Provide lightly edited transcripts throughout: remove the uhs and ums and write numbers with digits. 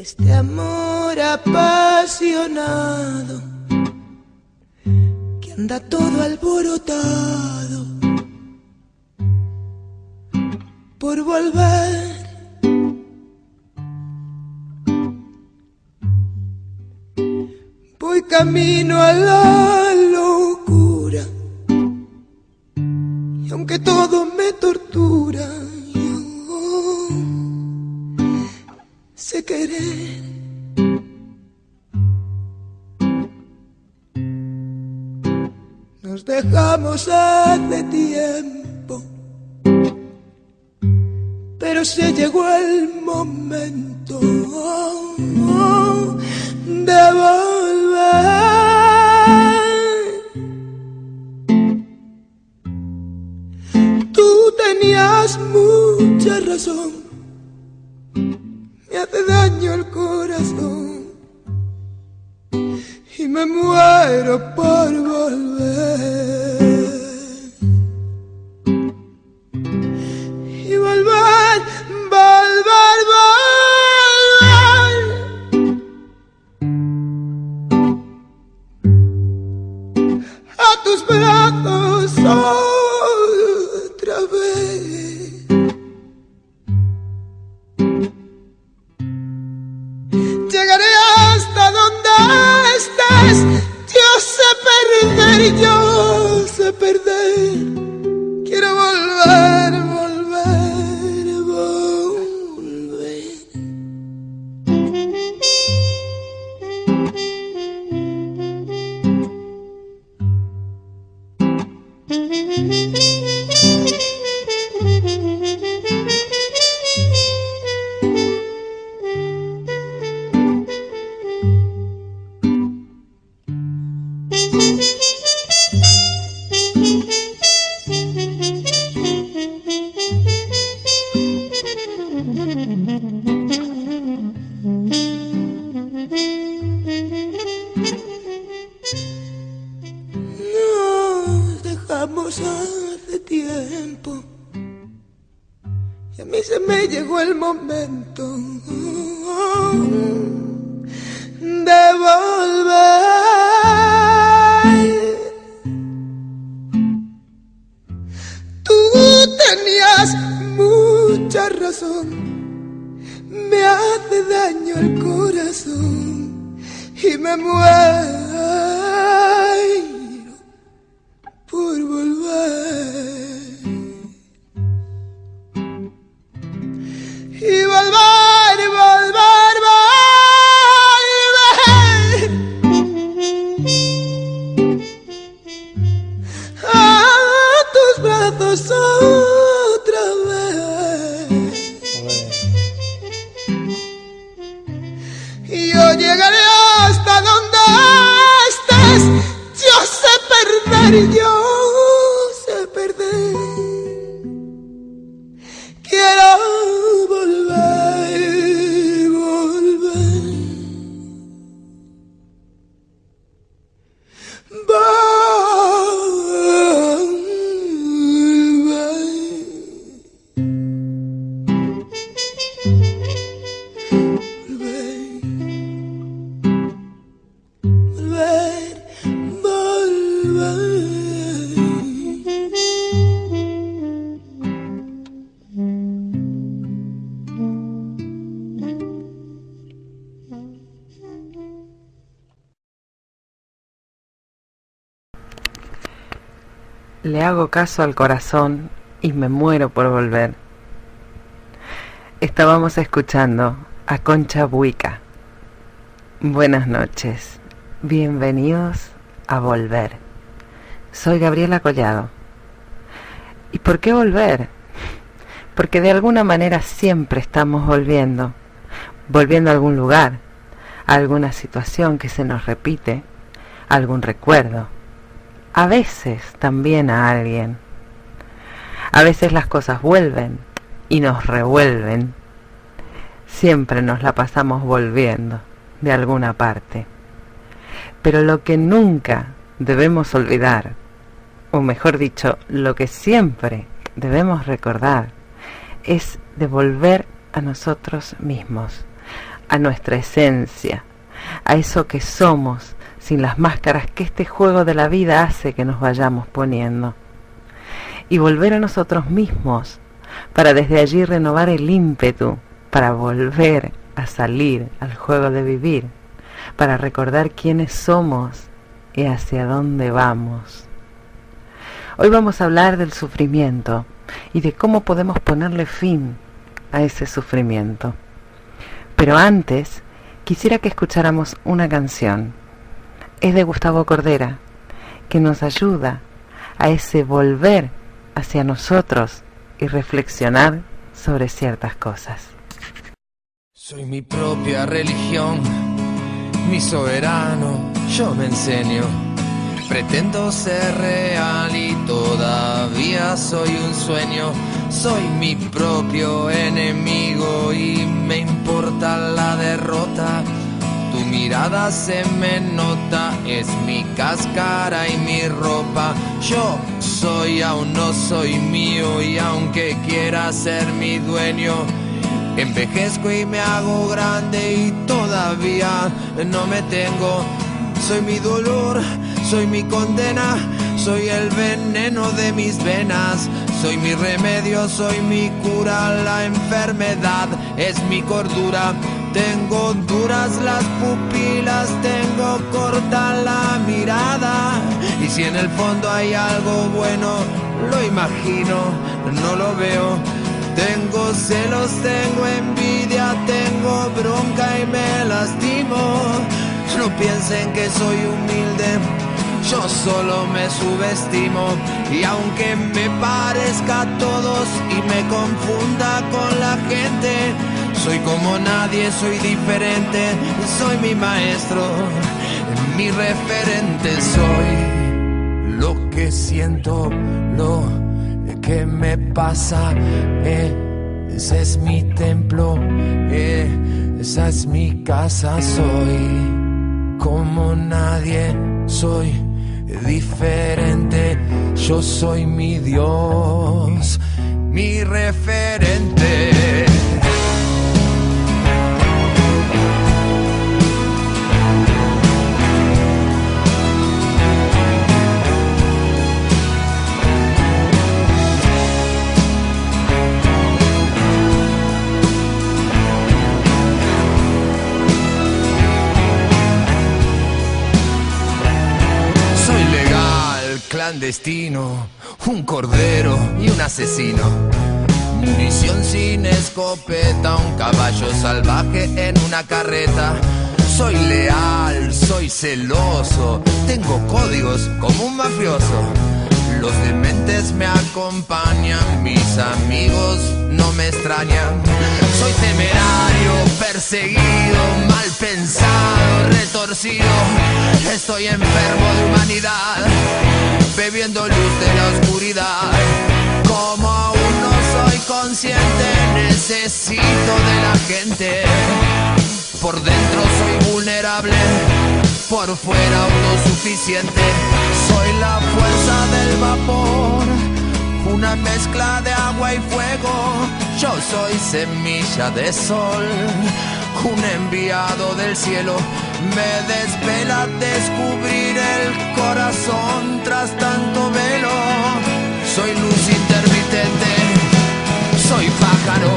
este amor apasionado que anda todo alborotado por volver. Voy camino a la locura y aunque todo me tortura, yo sé querer. Nos dejamos hace tiempo, pero se llegó el momento de volver. Tú tenías mucha razón, me hace daño el corazón y me muero por volver. Y volver, volver, volver a tus brazos otra vez. Llegaré hasta donde estés. Yo sé perder, yo sé perder. Quiero volver, volver, volver. Nos dejamos hace tiempo y a mí se me llegó el momento de volver. Tú tenías mucha razón, me hace daño el corazón y me muero por volver. Y volver, volver, volver a tus brazos otra vez. Y yo llegaré hasta donde estés. Yo sé perder, yo sé perder. Quiero volver, volver, Le hago caso al corazón y me muero por volver. Estábamos escuchando a Concha Buica. Buenas noches, bienvenidos a Volver. Soy Gabriela Collado. ¿Y por qué volver? Porque de alguna manera siempre estamos volviendo. Volviendo a algún lugar, a alguna situación que se nos repite, a algún recuerdo. A veces también a alguien. A veces las cosas vuelven y nos revuelven. Siempre nos la pasamos volviendo de alguna parte. Pero lo que nunca debemos olvidar, o mejor dicho, lo que siempre debemos recordar, es de volver a nosotros mismos, a nuestra esencia, a eso que somos, sin las máscaras que este juego de la vida hace que nos vayamos poniendo. Y volver a nosotros mismos, para desde allí renovar el ímpetu, para volver a salir al juego de vivir, para recordar quiénes somos y hacia dónde vamos. Hoy vamos a hablar del sufrimiento y de cómo podemos ponerle fin a ese sufrimiento. Pero antes, quisiera que escucháramos una canción. Es de Gustavo Cordera, que nos ayuda a ese volver hacia nosotros y reflexionar sobre ciertas cosas. Soy mi propia religión, mi soberano, yo me enseño. Pretendo ser real y todavía soy un sueño. Soy mi propio enemigo y me importa la derrota. Tu mirada se me nota, es mi cáscara y mi ropa. Yo soy, aún no soy mío y aunque quiera ser mi dueño, envejezco y me hago grande y todavía no me tengo. Soy mi dolor, soy mi condena, soy el veneno de mis venas. Soy mi remedio, soy mi cura, la enfermedad es mi cordura. Tengo duras las pupilas, tengo corta la mirada. Y si en el fondo hay algo bueno, lo imagino, no lo veo. Tengo celos, tengo envidia, tengo bronca y me lastimo. No piensen que soy humilde, yo solo me subestimo. Y aunque me parezca a todos y me confunda con la gente, soy como nadie, soy diferente, soy mi maestro, mi referente. Soy lo que siento, lo que me pasa, ese es mi templo, esa es mi casa. Soy como nadie, soy diferente, yo soy mi Dios, mi referente. Clandestino, un cordero y un asesino. Munición sin escopeta, un caballo salvaje en una carreta. Soy leal, soy celoso, tengo códigos como un mafioso. Los dementes me acompañan, mis amigos no me extrañan. Soy temerario, perseguido, mal pensado, retorcido. Estoy enfermo de humanidad, bebiendo luz de la oscuridad. Como aún no soy consciente, necesito de la gente. Por dentro soy vulnerable, por fuera autosuficiente. Soy la fuerza del vapor, una mezcla de agua y fuego. Yo soy semilla de sol, un enviado del cielo. Me desvela descubrir el corazón tras tanto velo. Soy luz intermitente, soy pájaro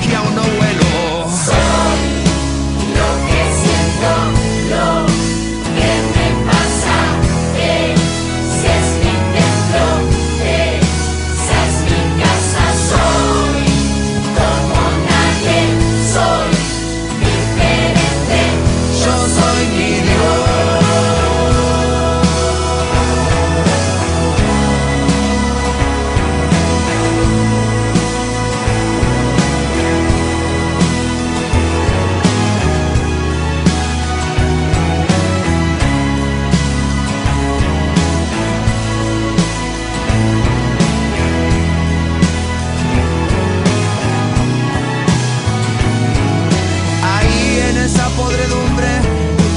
que aún no vuelo. Soy lo que siento, lo que me pasa, ese es mi templo, esa es mi casa. Soy como nadie, soy diferente, yo soy mi Dios.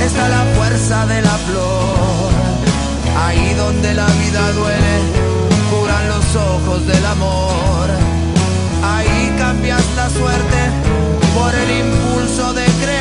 Está la fuerza de la flor, ahí donde la vida duele, curan los ojos del amor. Ahí cambias la suerte por el impulso de creer.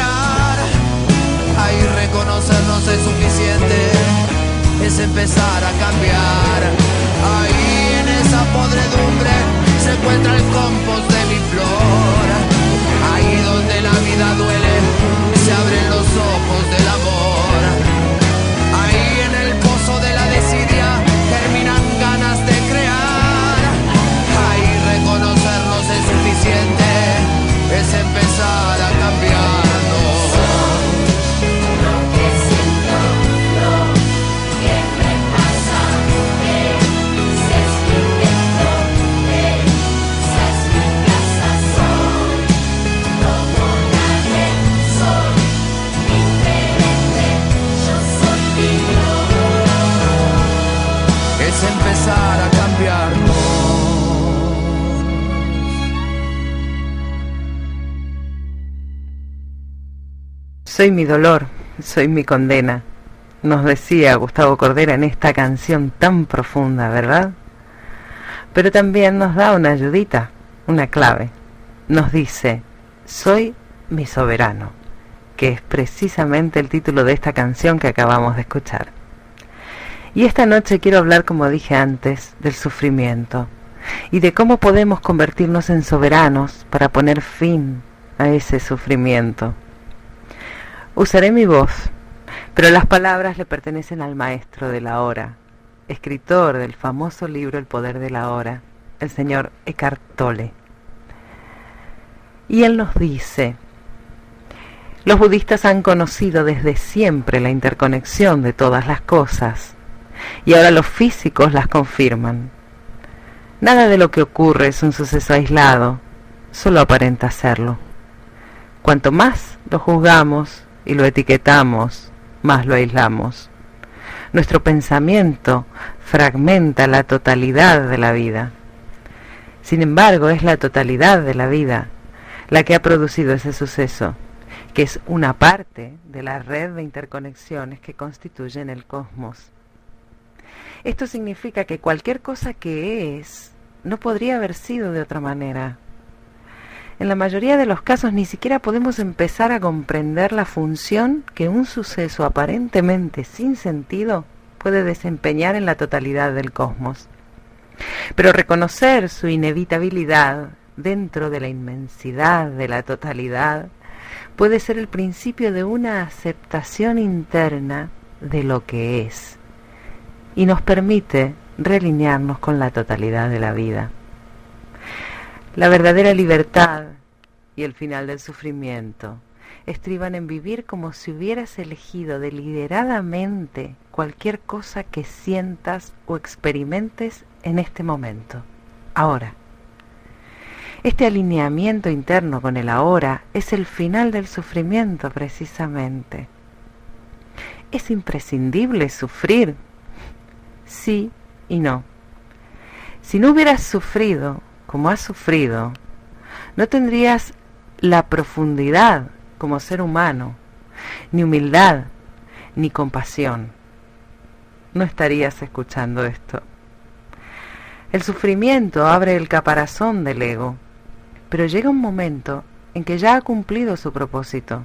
Soy mi dolor, soy mi condena, nos decía Gustavo Cordera en esta canción tan profunda, ¿verdad? Pero también nos da una ayudita, una clave. Nos dice, soy mi soberano, que es precisamente el título de esta canción que acabamos de escuchar. Y esta noche quiero hablar, como dije antes, del sufrimiento y de cómo podemos convertirnos en soberanos para poner fin a ese sufrimiento. Usaré mi voz, pero las palabras le pertenecen al maestro de la hora, escritor del famoso libro El poder de la hora, el señor Eckhart Tolle. Y él nos dice, los budistas han conocido desde siempre la interconexión de todas las cosas, y ahora los físicos las confirman. Nada de lo que ocurre es un suceso aislado, solo aparenta serlo. Cuanto más lo juzgamos y lo etiquetamos, más lo aislamos. Nuestro pensamiento fragmenta la totalidad de la vida. Sin embargo, es la totalidad de la vida la que ha producido ese suceso, que es una parte de la red de interconexiones que constituyen el cosmos. Esto significa que cualquier cosa que es, no podría haber sido de otra manera. En la mayoría de los casos ni siquiera podemos empezar a comprender la función que un suceso aparentemente sin sentido puede desempeñar en la totalidad del cosmos. Pero reconocer su inevitabilidad dentro de la inmensidad de la totalidad puede ser el principio de una aceptación interna de lo que es y nos permite realinearnos con la totalidad de la vida. La verdadera libertad y el final del sufrimiento estriban en vivir como si hubieras elegido deliberadamente cualquier cosa que sientas o experimentes en este momento, ahora. Este alineamiento interno con el ahora es el final del sufrimiento precisamente. ¿Es imprescindible sufrir? Sí y no. Si no hubieras sufrido como has sufrido, no tendrías la profundidad como ser humano, ni humildad, ni compasión. No estarías escuchando esto. El sufrimiento abre el caparazón del ego, pero llega un momento en que ya ha cumplido su propósito.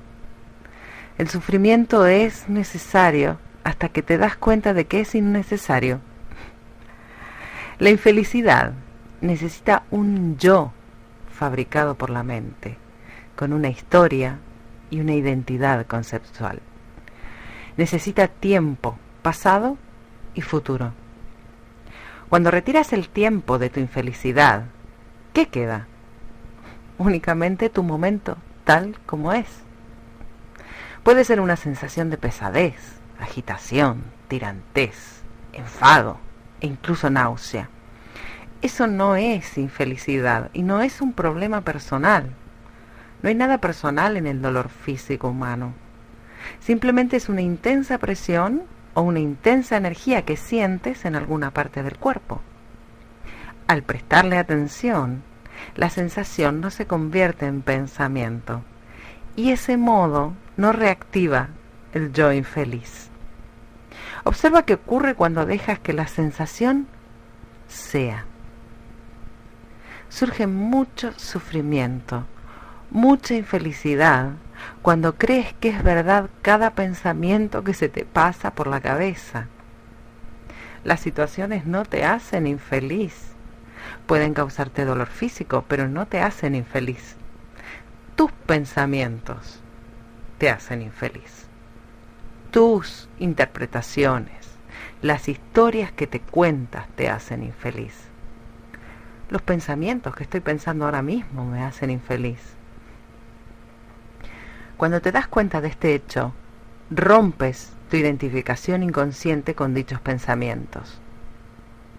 El sufrimiento es necesario hasta que te das cuenta de que es innecesario. La infelicidad necesita un yo fabricado por la mente, con una historia y una identidad conceptual. Necesita tiempo, pasado y futuro. Cuando retiras el tiempo de tu infelicidad, ¿qué queda? Únicamente tu momento tal como es. Puede ser una sensación de pesadez, agitación, tirantez, enfado e incluso náusea. Eso no es infelicidad y no es un problema personal. No hay nada personal en el dolor físico humano. Simplemente es una intensa presión o una intensa energía que sientes en alguna parte del cuerpo. Al prestarle atención, la sensación no se convierte en pensamiento y ese modo no reactiva el yo infeliz. Observa qué ocurre cuando dejas que la sensación sea. Surge mucho sufrimiento, mucha infelicidad cuando crees que es verdad cada pensamiento que se te pasa por la cabeza. Las situaciones no te hacen infeliz. Pueden causarte dolor físico, pero no te hacen infeliz. Tus pensamientos te hacen infeliz. Tus interpretaciones, las historias que te cuentas te hacen infeliz. Los pensamientos que estoy pensando ahora mismo me hacen infeliz. Cuando te das cuenta de este hecho, rompes tu identificación inconsciente con dichos pensamientos.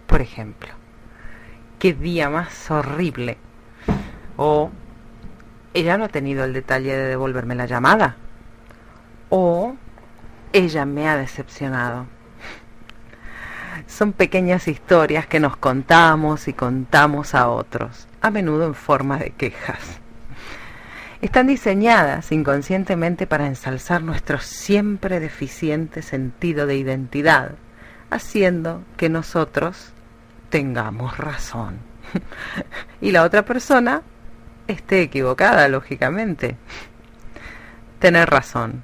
Por ejemplo, ¿qué día más horrible? O ella no ha tenido el detalle de devolverme la llamada. O ella me ha decepcionado. Son pequeñas historias que nos contamos y contamos a otros, a menudo en forma de quejas. Están diseñadas inconscientemente para ensalzar nuestro siempre deficiente sentido de identidad, haciendo que nosotros tengamos razón y la otra persona esté equivocada, lógicamente. Tener razón.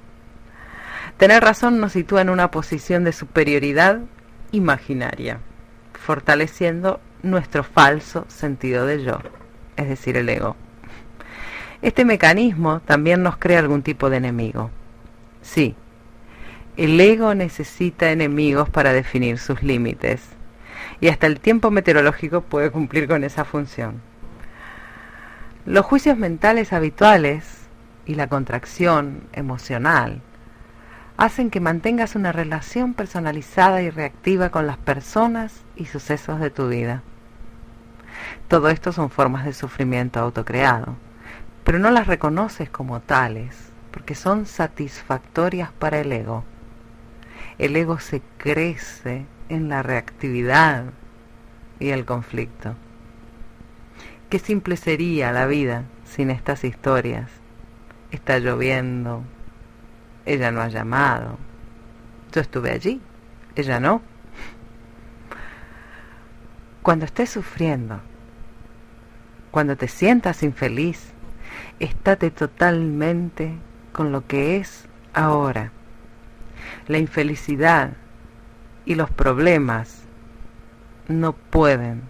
Tener razón nos sitúa en una posición de superioridad imaginaria, fortaleciendo nuestro falso sentido de yo, es decir, el ego. Este mecanismo también nos crea algún tipo de enemigo. Sí, el ego necesita enemigos para definir sus límites, y hasta el tiempo meteorológico puede cumplir con esa función. Los juicios mentales habituales y la contracción emocional hacen que mantengas una relación personalizada y reactiva con las personas y sucesos de tu vida. Todo esto son formas de sufrimiento autocreado, pero no las reconoces como tales, porque son satisfactorias para el ego. El ego se crece en la reactividad y el conflicto. Qué simple sería la vida sin estas historias. Está lloviendo, ella no ha llamado, yo estuve allí, ella no. Cuando estés sufriendo, cuando te sientas infeliz, estate totalmente con lo que es ahora. La infelicidad y los problemas no pueden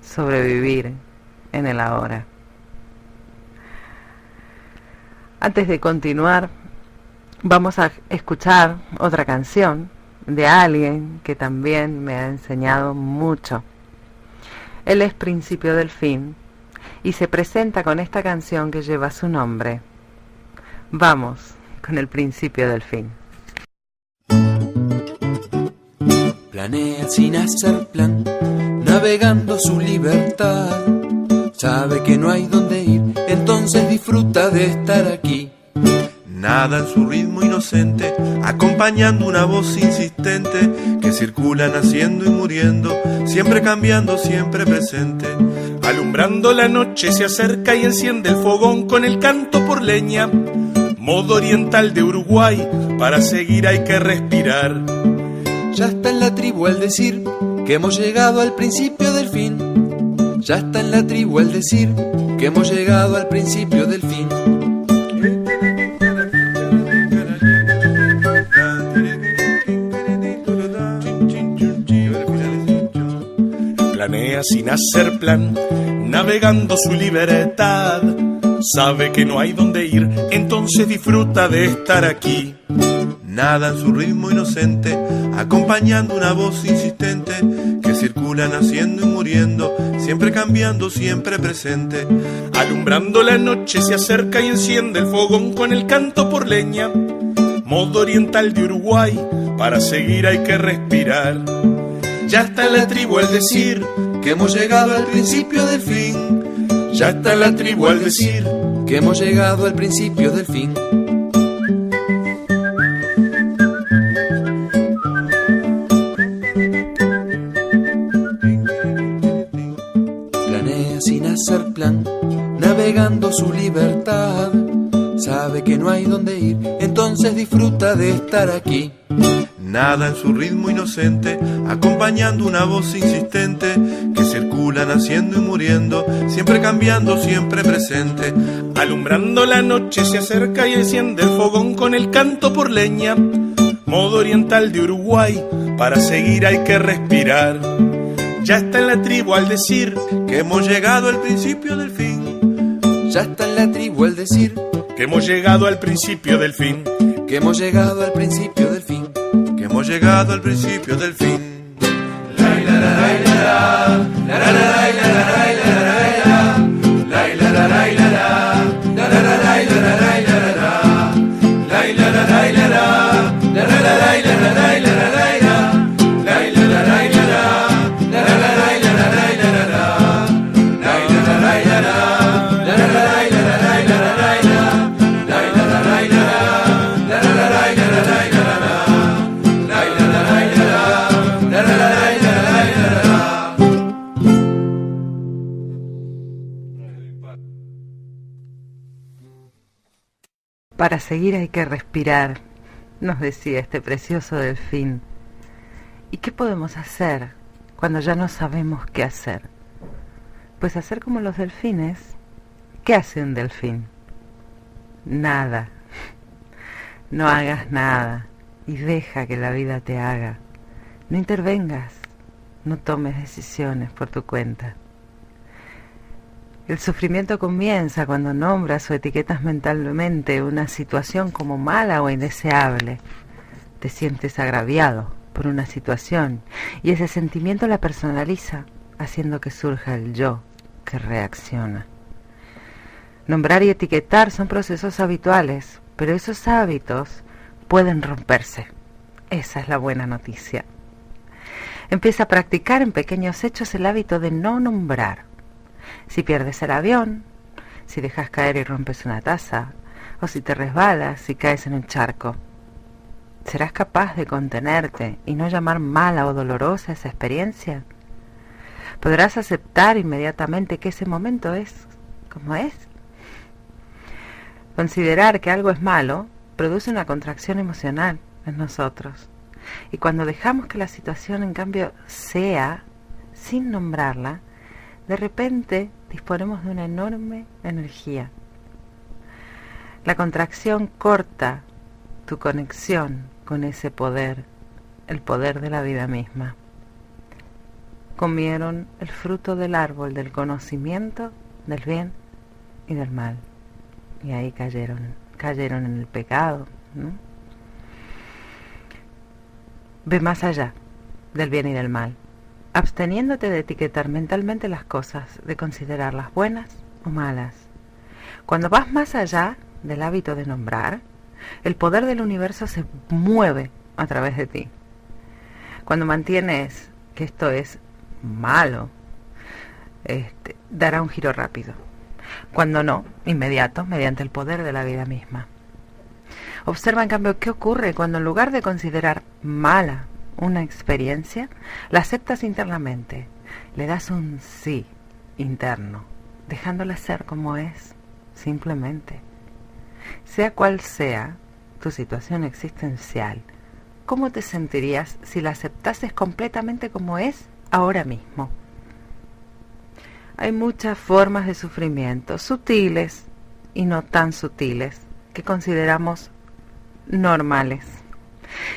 sobrevivir en el ahora. Antes de continuar, vamos a escuchar otra canción de alguien que también me ha enseñado mucho. Él es Principio del Fin y se presenta con esta canción que lleva su nombre. Vamos con el Principio del Fin. Planea sin hacer plan, navegando su libertad. Sabe que no hay dónde ir, entonces disfruta de estar aquí. Nada en su ritmo inocente, acompañando una voz insistente que circula naciendo y muriendo, siempre cambiando, siempre presente. Alumbrando la noche se acerca y enciende el fogón con el canto por leña. Modo oriental de Uruguay, para seguir hay que respirar. Ya está en la tribu el decir que hemos llegado al principio del fin. Ya está en la tribu el decir que hemos llegado al principio del fin. Planea sin hacer plan, navegando su libertad. Sabe que no hay dónde ir, entonces disfruta de estar aquí. Nada en su ritmo inocente, acompañando una voz insistente que circula naciendo y muriendo, siempre cambiando, siempre presente. Alumbrando la noche se acerca y enciende el fogón con el canto por leña. Modo oriental de Uruguay, para seguir hay que respirar. Ya está en la tribu el decir que hemos llegado al principio del fin. Ya está en la tribu al decir que hemos llegado al principio del fin. Planea sin hacer plan, navegando su libertad. Sabe que no hay dónde ir, entonces disfruta de estar aquí. Nada en su ritmo inocente, acompañando una voz insistente que circula naciendo y muriendo, siempre cambiando, siempre presente. Alumbrando la noche se acerca y enciende el fogón con el canto por leña. Modo oriental de Uruguay, para seguir hay que respirar. Ya está en la tribu al decir que hemos llegado al principio del fin. Ya está en la tribu el decir que hemos llegado al principio del fin. Que hemos llegado al principio del fin. Que hemos llegado al principio del fin. Para seguir hay que respirar, nos decía este precioso delfín. ¿Y qué podemos hacer cuando ya no sabemos qué hacer? Pues hacer como los delfines. ¿Qué hace un delfín? Nada. No hagas nada y deja que la vida te haga. No intervengas, no tomes decisiones por tu cuenta. El sufrimiento comienza cuando nombras o etiquetas mentalmente una situación como mala o indeseable. Te sientes agraviado por una situación y ese sentimiento la personaliza, haciendo que surja el yo que reacciona. Nombrar y etiquetar son procesos habituales, pero esos hábitos pueden romperse. Esa es la buena noticia. Empieza a practicar en pequeños hechos el hábito de no nombrar. Si pierdes el avión, si dejas caer y rompes una taza, o si te resbalas y caes en un charco, ¿serás capaz de contenerte y no llamar mala o dolorosa esa experiencia? ¿Podrás aceptar inmediatamente que ese momento es como es? Considerar que algo es malo produce una contracción emocional en nosotros. Y cuando dejamos que la situación, en cambio, sea, sin nombrarla, de repente disponemos de una enorme energía. La contracción corta tu conexión con ese poder, el poder de la vida misma. Comieron el fruto del árbol del conocimiento del bien y del mal. Y ahí cayeron en el pecado, ¿no? Ve más allá del bien y del mal, absteniéndote de etiquetar mentalmente las cosas, de considerarlas buenas o malas. Cuando vas más allá del hábito de nombrar, el poder del universo se mueve a través de ti. Cuando mantienes que esto es malo, dará un giro rápido. Cuando no, inmediato, mediante el poder de la vida misma. Observa en cambio qué ocurre cuando en lugar de considerar mala una experiencia, la aceptas internamente, le das un sí interno, dejándola ser como es, simplemente. Sea cual sea tu situación existencial, ¿cómo te sentirías si la aceptases completamente como es ahora mismo? Hay muchas formas de sufrimiento, sutiles y no tan sutiles, que consideramos normales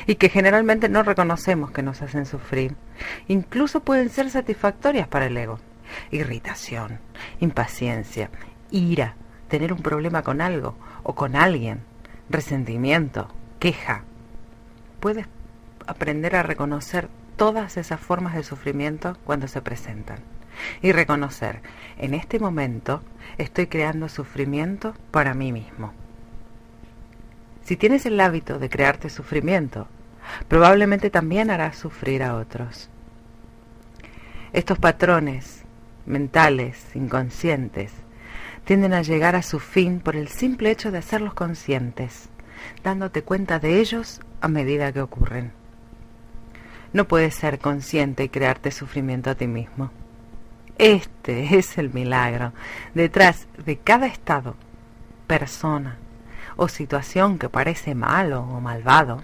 y que generalmente no reconocemos que nos hacen sufrir. Incluso pueden ser satisfactorias para el ego. Irritación, impaciencia, ira, tener un problema con algo o con alguien, resentimiento, queja. Puedes aprender a reconocer todas esas formas de sufrimiento cuando se presentan y reconocer, en este momento estoy creando sufrimiento para mí mismo. Si tienes el hábito de crearte sufrimiento, probablemente también harás sufrir a otros. Estos patrones mentales, inconscientes, tienden a llegar a su fin por el simple hecho de hacerlos conscientes, dándote cuenta de ellos a medida que ocurren. No puedes ser consciente y crearte sufrimiento a ti mismo. Este es el milagro. Detrás de cada estado, persona o situación que parece malo o malvado,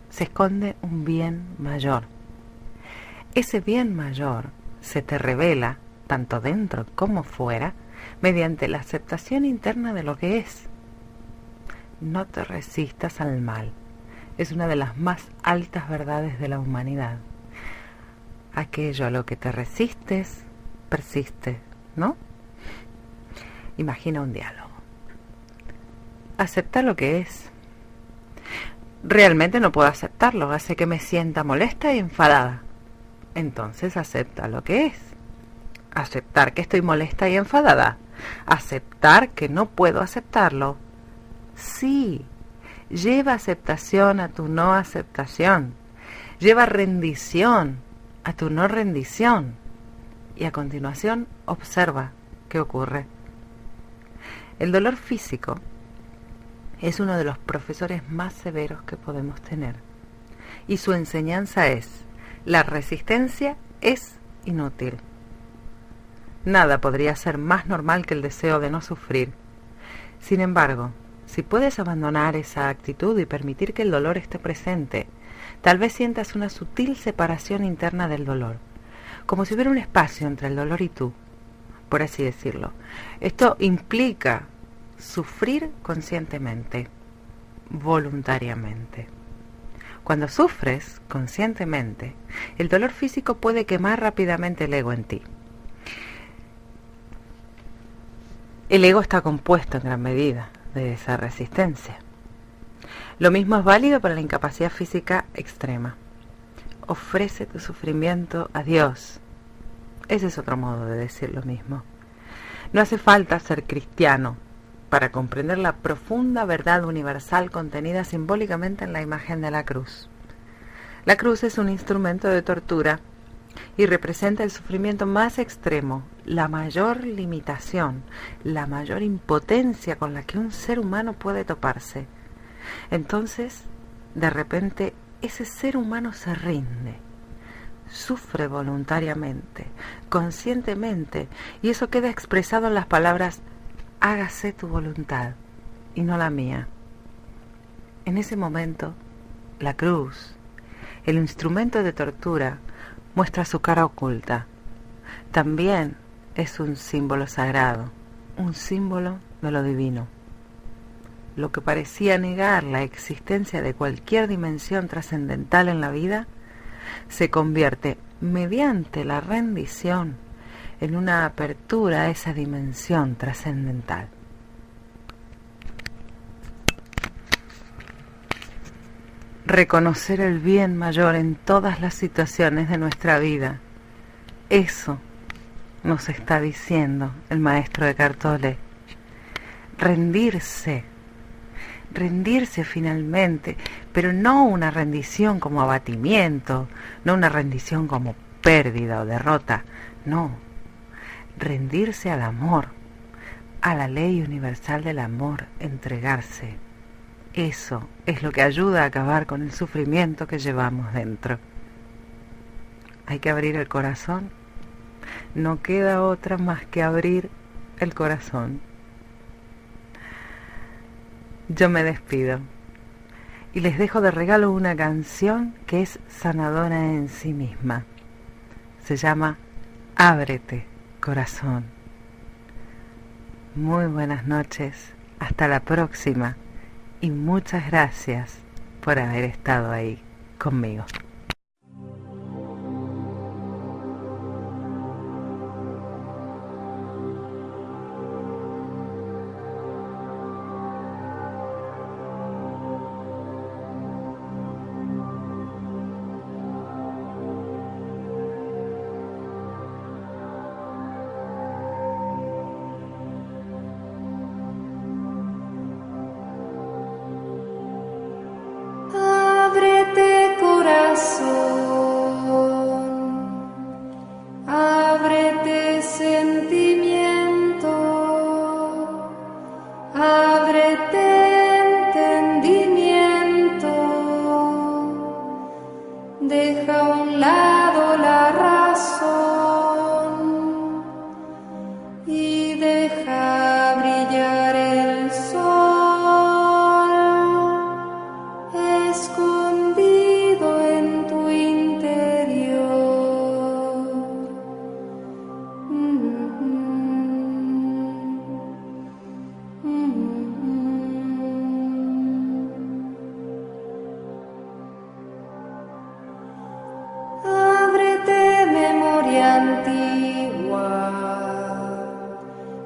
se esconde un bien mayor. Ese bien mayor se te revela, tanto dentro como fuera, mediante la aceptación interna de lo que es. No te resistas al mal. Es una de las más altas verdades de la humanidad. Aquello a lo que te resistes, persiste, ¿no? Imagina un diálogo. Acepta lo que es. Realmente no puedo aceptarlo, hace que me sienta molesta y enfadada. Entonces acepta lo que es. Aceptar que estoy molesta y enfadada. Aceptar que no puedo aceptarlo. Sí, lleva aceptación a tu no aceptación. Lleva rendición a tu no rendición. Y a continuación observa qué ocurre. El dolor físico es uno de los profesores más severos que podemos tener. Y su enseñanza es: la resistencia es inútil. Nada podría ser más normal que el deseo de no sufrir. Sin embargo, Si puedes abandonar esa actitud y permitir que el dolor esté presente, tal vez sientas una sutil separación interna del dolor, como si hubiera un espacio entre el dolor y tú, por así decirlo. Esto implica sufrir conscientemente, voluntariamente. Cuando sufres conscientemente, el dolor físico puede quemar rápidamente el ego en ti. El ego está compuesto en gran medida de esa resistencia. Lo mismo es válido para la incapacidad física extrema. Ofrece tu sufrimiento a Dios. Ese es otro modo de decir lo mismo. No hace falta ser cristiano para comprender la profunda verdad universal contenida simbólicamente en la imagen de la cruz. La cruz es un instrumento de tortura y representa el sufrimiento más extremo, la mayor limitación, la mayor impotencia con la que un ser humano puede toparse. Entonces, de repente, ese ser humano se rinde, sufre voluntariamente, conscientemente, y eso queda expresado en las palabras: hágase tu voluntad y no la mía. En ese momento, la cruz, el instrumento de tortura, muestra su cara oculta. También es un símbolo sagrado, un símbolo de lo divino. Lo que parecía negar la existencia de cualquier dimensión trascendental en la vida, se convierte, mediante la rendición, en una apertura a esa dimensión trascendental. Reconocer el bien mayor en todas las situaciones de nuestra vida. Eso nos está diciendo el maestro Eckhart Tolle. Rendirse finalmente, pero no una rendición como abatimiento, no una rendición como pérdida o derrota, no. Rendirse al amor, a la ley universal del amor, entregarse. Eso es lo que ayuda a acabar con el sufrimiento que llevamos dentro. Hay que abrir el corazón. No queda otra más que abrir el corazón. Yo me despido y les dejo de regalo una canción que es sanadora en sí misma. Se llama Ábrete, corazón. Muy buenas noches, hasta la próxima. Y muchas gracias por haber estado ahí conmigo. Ábrete sentimiento, ábrete entendimiento, deja a un lado la razón y deja brillar el sol escondido en tu interior. Ábrete, memoria antigua,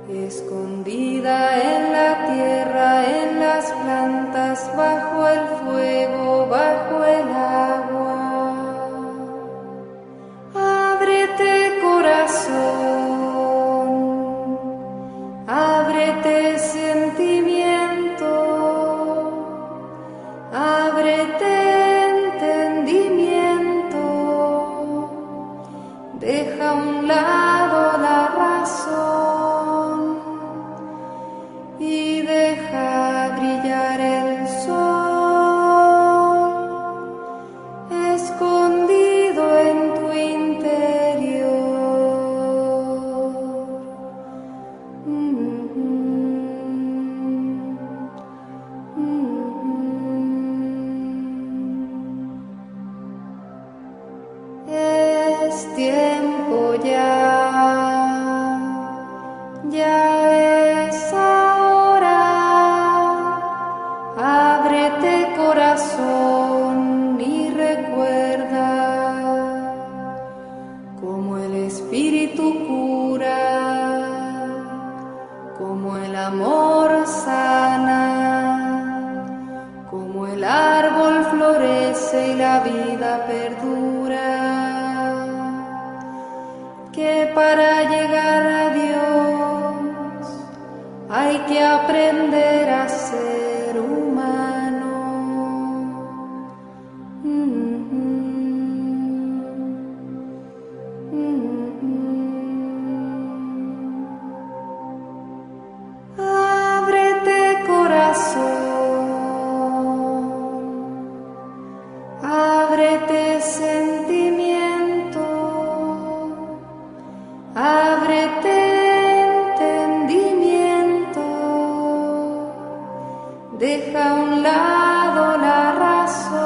escondida en la tierra, en las plantas, bajo el fuego, bajo el agua. Ábrete, corazón, ábrete, sentimiento, ábrete, entendimiento, deja a un lado la razón y deja brillar el sol Ábrete corazón y recuerda como el Espíritu cura, como el amor sana, como el árbol florece y la vida perdura, que para llegar a Dios hay que aprender a ser humano. Ábrete corazón, ábrete sentimiento, ábrete entendimiento, deja a un lado la razón.